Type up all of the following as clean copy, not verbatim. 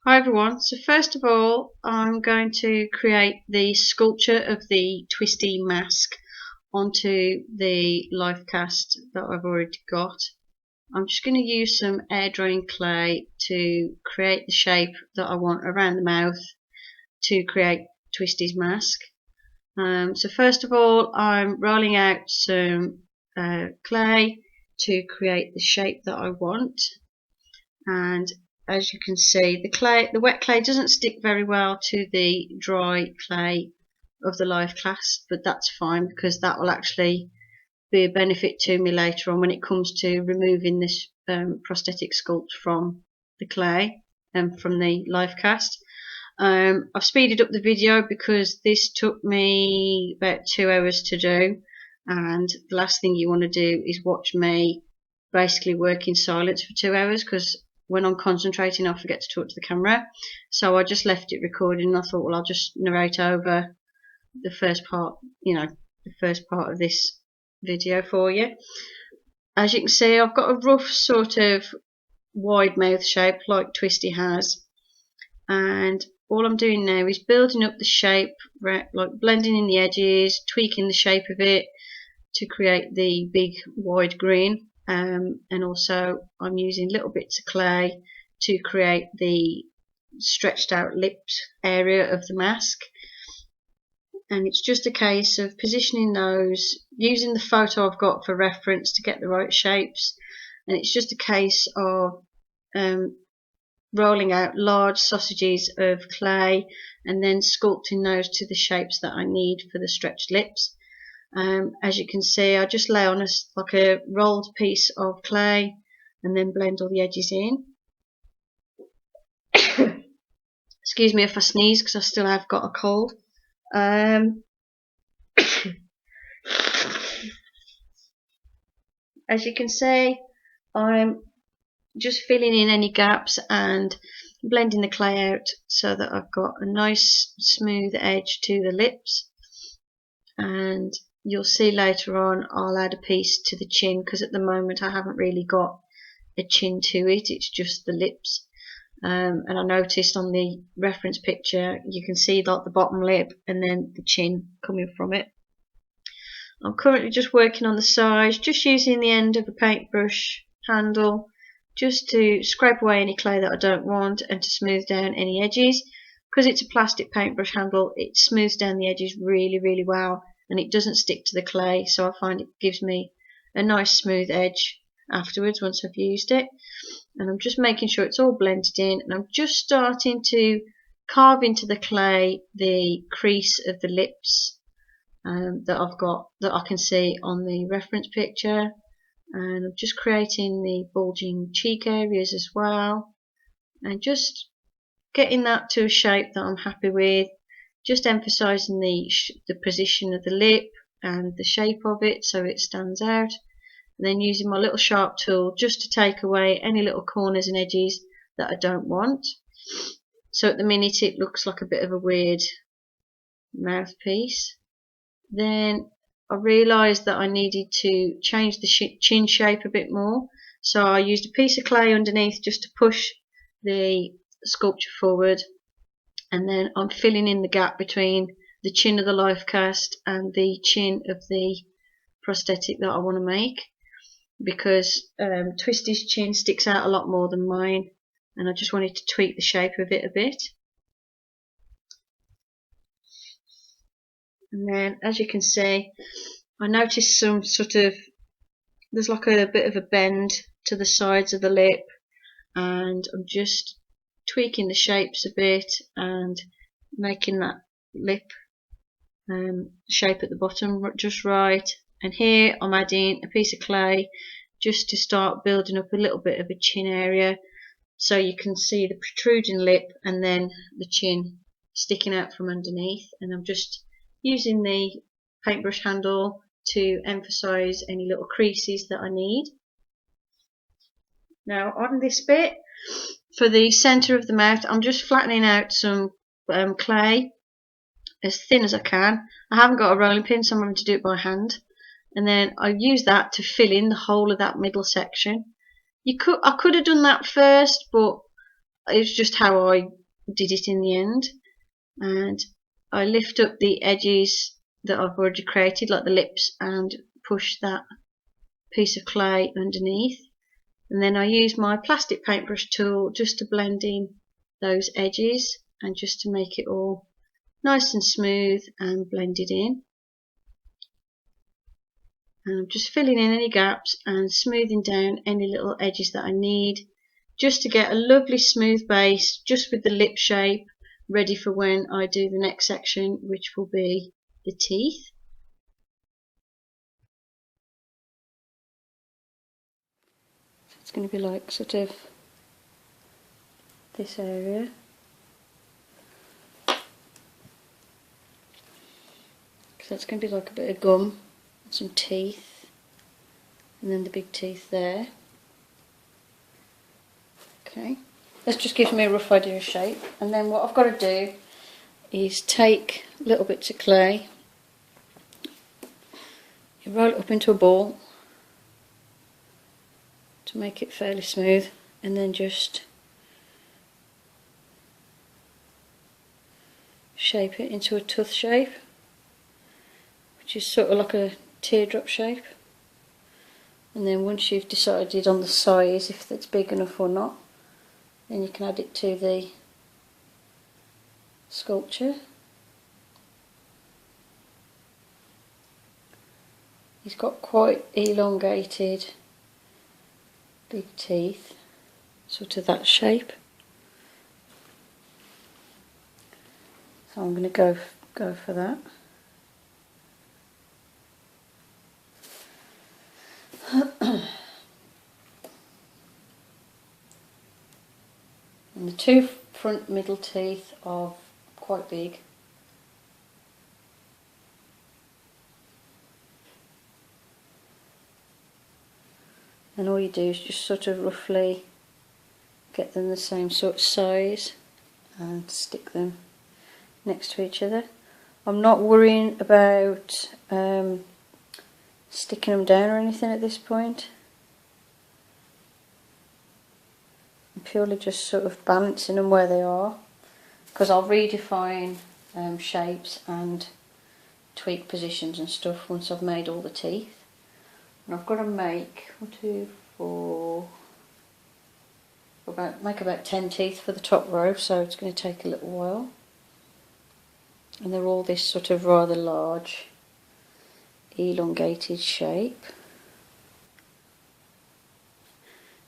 Hi everyone, so first of all I'm going to create the sculpture of the Twisty mask onto the life cast that I've already got. I'm just going to use some air drying clay to create the shape that I want around the mouth to create Twisty's mask. So first of all I'm rolling out some clay to create the shape that I want, and as you can see, the wet clay doesn't stick very well to the dry clay of the live cast, but that's fine because that will actually be a benefit to me later on when it comes to removing this prosthetic sculpt from the clay and from the live cast. I've speeded up the video because this took me about 2 hours to do, and the last thing you want to do is watch me basically work in silence for 2 hours, because when I'm concentrating I forget to talk to the camera. So I just left it recording and I thought, well, I'll just narrate over the first part, the first part of this video for you. As you can see, I've got a rough sort of wide mouth shape like Twisty has, and all I'm doing now is building up the shape, like blending in the edges, tweaking the shape of it to create the big wide grin. And also I'm using little bits of clay to create the stretched out lips area of the mask, and it's just a case of positioning those, using the photo I've got for reference to get the right shapes, and it's just a case of rolling out large sausages of clay and then sculpting those to the shapes that I need for the stretched lips. As you can see, I just lay on like a rolled piece of clay and then blend all the edges in. Excuse me if I sneeze because I still have got a cold. As you can see, I'm just filling in any gaps and blending the clay out so that I've got a nice smooth edge to the lips. And you'll see later on I'll add a piece to the chin, because at the moment I haven't really got a chin to it, it's just the lips. And I noticed on the reference picture you can see like the bottom lip and then the chin coming from it. I'm currently just working on the sides, just using the end of a paintbrush handle just to scrape away any clay that I don't want and to smooth down any edges. Because it's a plastic paintbrush handle, it smooths down the edges really well, and it doesn't stick to the clay, so I find it gives me a nice smooth edge afterwards once I've used it. And I'm just making sure it's all blended in, and I'm just starting to carve into the clay the crease of the lips that I've got, that I can see on the reference picture, and I'm just creating the bulging cheek areas as well, and just getting that to a shape that I'm happy with, just emphasizing the position of the lip and the shape of it so it stands out, and then using my little sharp tool just to take away any little corners and edges that I don't want. So at the minute it looks like a bit of a weird mouthpiece. Then I realised that I needed to change the chin shape a bit more, so I used a piece of clay underneath just to push the sculpture forward, and then I'm filling in the gap between the chin of the life cast and the chin of the prosthetic that I want to make, because Twisty's chin sticks out a lot more than mine, and I just wanted to tweak the shape of it a bit. And then as you can see, I noticed some sort of, there's like a bit of a bend to the sides of the lip, and I'm just tweaking the shapes a bit and making that lip shape at the bottom just right. And here I'm adding a piece of clay just to start building up a little bit of a chin area, so you can see the protruding lip and then the chin sticking out from underneath. And I'm just using the paintbrush handle to emphasize any little creases that I need. Now on this bit, for the center of the mouth, I'm just flattening out some clay as thin as I can. I haven't got a rolling pin, so I'm going to do it by hand, and then I use that to fill in the whole of that middle section. I could have done that first, but it's just how I did it in the end. And I lift up the edges that I've already created, like the lips, and push that piece of clay underneath. And then I use my plastic paintbrush tool just to blend in those edges and just to make it all nice and smooth and blended in. And I'm just filling in any gaps and smoothing down any little edges that I need, just to get a lovely smooth base, just with the lip shape, ready for when I do the next section, which will be the teeth. So it's going to be like sort of this area. So it's going to be like a bit of gum, some teeth, and then the big teeth there. Okay, this just gives me a rough idea of shape, and then what I've got to do is take little bits of clay, you roll it up into a ball to make it fairly smooth, and then just shape it into a tooth shape, which is sort of like a teardrop shape. And then once you've decided on the size, if it's big enough or not, then you can add it to the sculpture. He's got quite elongated big teeth, sort of that shape. So I'm going to go for that. And the two front middle teeth are quite big. And all you do is just sort of roughly get them the same sort of size and stick them next to each other. I'm not worrying about sticking them down or anything at this point. I'm purely just sort of balancing them where they are, because I'll redefine shapes and tweak positions and stuff once I've made all the teeth. And I've got to make make about 10 teeth for the top row, so it's going to take a little while. And they're all this sort of rather large, elongated shape.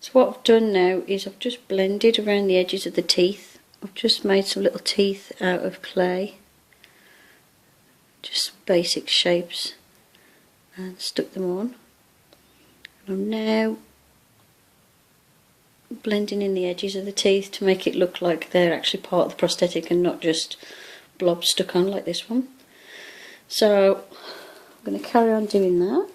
So what I've done now is I've just blended around the edges of the teeth. I've just made some little teeth out of clay, just basic shapes, and stuck them on. And I'm now blending in the edges of the teeth to make it look like they're actually part of the prosthetic and not just blobs stuck on like this one. So I'm going to carry on doing that.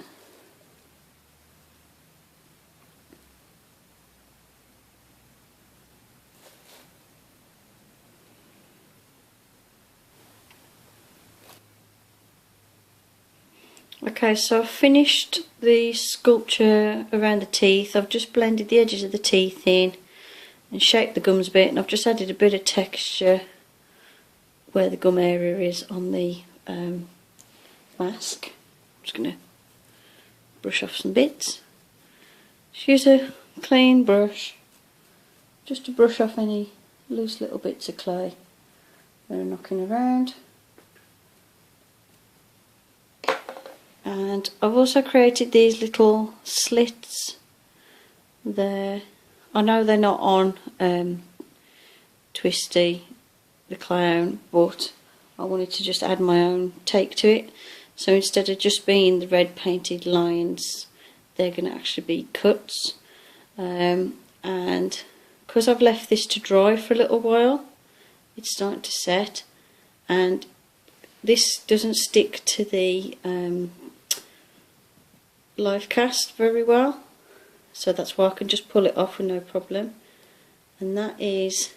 Okay, so I've finished the sculpture around the teeth. I've just blended the edges of the teeth in and shaped the gums a bit, and I've just added a bit of texture where the gum area is on the mask. I'm just going to brush off some bits. Just use a clean brush just to brush off any loose little bits of clay that are knocking around. And I've also created these little slits there. I know they're not on Twisty the Clown, but I wanted to just add my own take to it. So instead of just being the red painted lines, they're going to actually be cuts. And because I've left this to dry for a little while, it's starting to set, and this doesn't stick to the live cast very well, so that's why I can just pull it off with no problem. And that is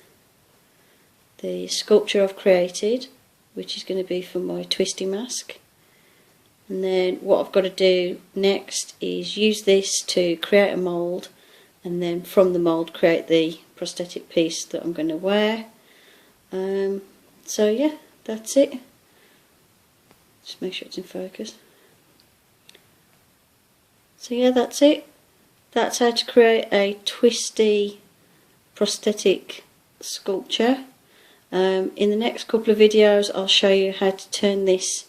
the sculpture I've created, which is going to be for my Twisty mask. And then what I've got to do next is use this to create a mould, and then from the mould create the prosthetic piece that I'm going to wear. So yeah, that's it. Just make sure it's in focus. So yeah, that's it. That's how to create a twisty prosthetic sculpture. In the next couple of videos I'll show you how to turn this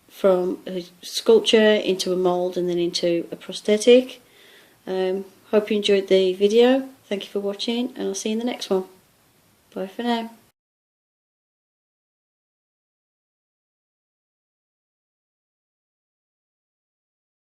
from a sculpture into a mould and then into a prosthetic. Hope you enjoyed the video. Thank you for watching, and I'll see you in the next one. Bye for now.